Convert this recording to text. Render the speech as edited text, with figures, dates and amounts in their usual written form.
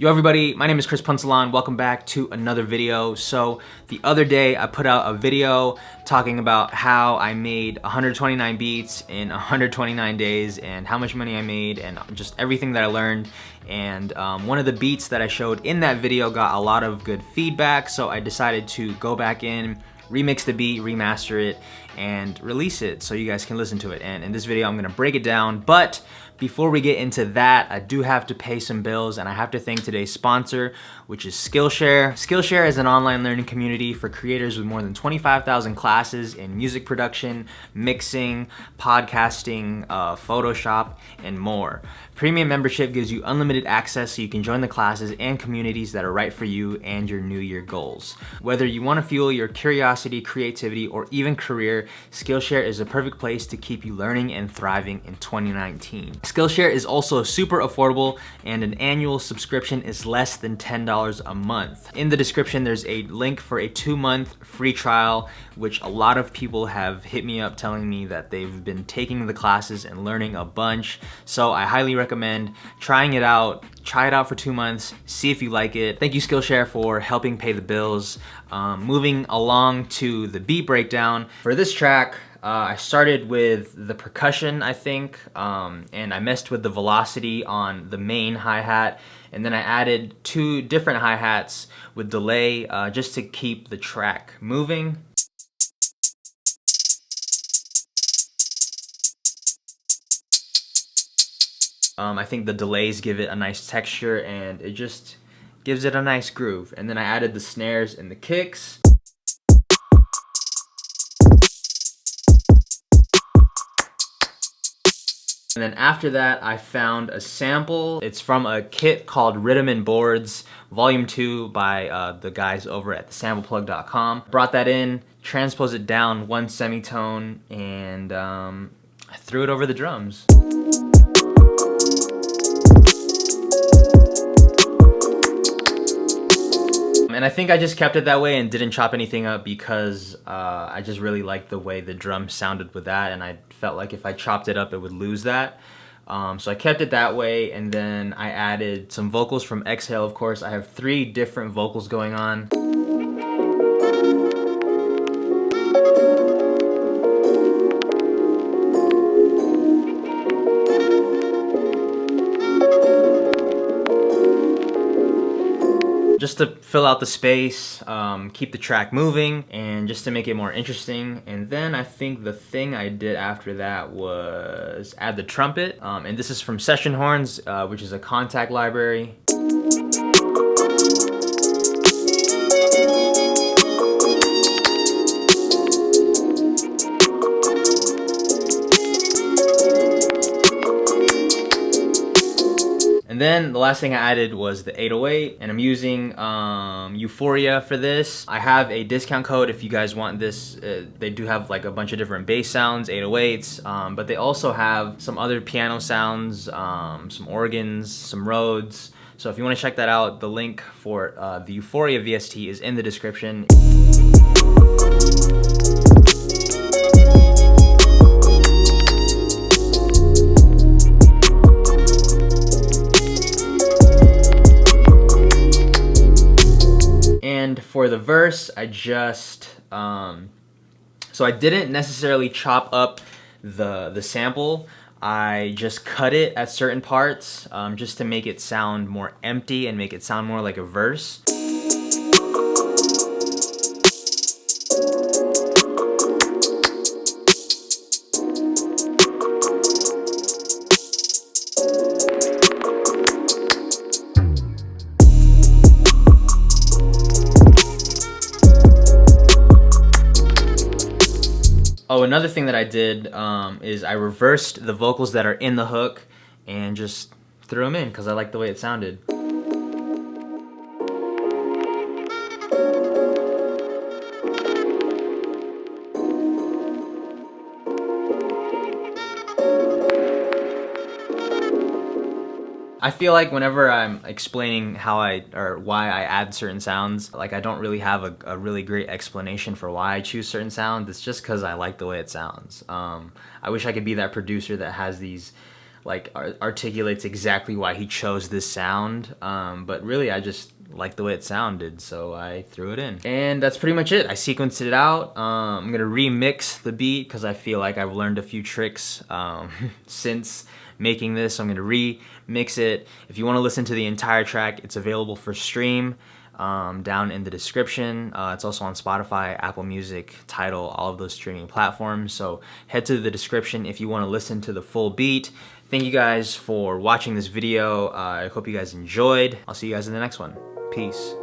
Yo everybody, my name is Chris Punsalan. Welcome back to another video. So the other day I put out a video talking about how I made 129 beats in 129 days and how much money I made and just everything that I learned. And one of the beats that I showed in that video got a lot of good feedback, so I decided to go back in, remix the beat, remaster it, and release it so you guys can listen to it. And in this video I'm gonna break it down, but before we get into that, I do have to pay some bills, and I have to thank today's sponsor, which is Skillshare. Skillshare is an online learning community for creators with more than 25,000 classes in music production, mixing, podcasting, Photoshop, and more. Premium membership gives you unlimited access so you can join the classes and communities that are right for you and your New Year goals. Whether you want to fuel your curiosity, creativity, or even career, Skillshare is a perfect place to keep you learning and thriving in 2019. Skillshare is also super affordable, and an annual subscription is less than $10 a month. In the description, there's a link for a 2-month free trial, which a lot of people have hit me up telling me that they've been taking the classes and learning a bunch. So I highly recommend trying it out. Try it out for 2 months, see if you like it. Thank you Skillshare for helping pay the bills. Moving along to the beat breakdown. For this track, I started with the percussion, I think, and I messed with the velocity on the main hi-hat, and then I added 2 different hi-hats with delay just to keep the track moving. I think the delays give it a nice texture and it just gives it a nice groove. And then I added the snares and the kicks. And then after that, I found a sample. It's from a kit called Rhythm and Boards, Volume 2 by the guys over at thesampleplug.com. Brought that in, transposed it down 1 semitone, and I threw it over the drums. And I think I just kept it that way and didn't chop anything up because I just really liked the way the drum sounded with that, and I felt like if I chopped it up it would lose that. So I kept it that way, and then I added some vocals from Exhale, of course. I have 3 different vocals going on. Just to fill out the space, keep the track moving, and just to make it more interesting. And then I think the thing I did after that was add the trumpet, and this is from Session Horns, which is a contact library. And then the last thing I added was the 808, and I'm using Euphoria for this. I have a discount code if you guys want this. They do have like a bunch of different bass sounds, 808s, but they also have some other piano sounds, some organs, some Rhodes. So if you want to check that out, the link for the Euphoria VST is in the description. And for the verse, I just, so I didn't necessarily chop up the sample. I just cut it at certain parts just to make it sound more empty and make it sound more like a verse. Oh, another thing that I did is I reversed the vocals that are in the hook and just threw them in because I liked the way it sounded. I feel like whenever I'm explaining how or why I add certain sounds, like I don't really have a really great explanation for why I choose certain sounds. It's just because I like the way it sounds. I wish I could be that producer that has these like articulates exactly why he chose this sound, but really I just liked the way it sounded, so I threw it in. And that's pretty much it. I sequenced it out. I'm gonna remix the beat because I feel like I've learned a few tricks since making this. So I'm gonna remix it. If you wanna listen to the entire track, it's available for stream down in the description. It's also on Spotify, Apple Music, Tidal, all of those streaming platforms. So head to the description if you wanna listen to the full beat. Thank you guys for watching this video. I hope you guys enjoyed. I'll see you guys in the next one. Peace.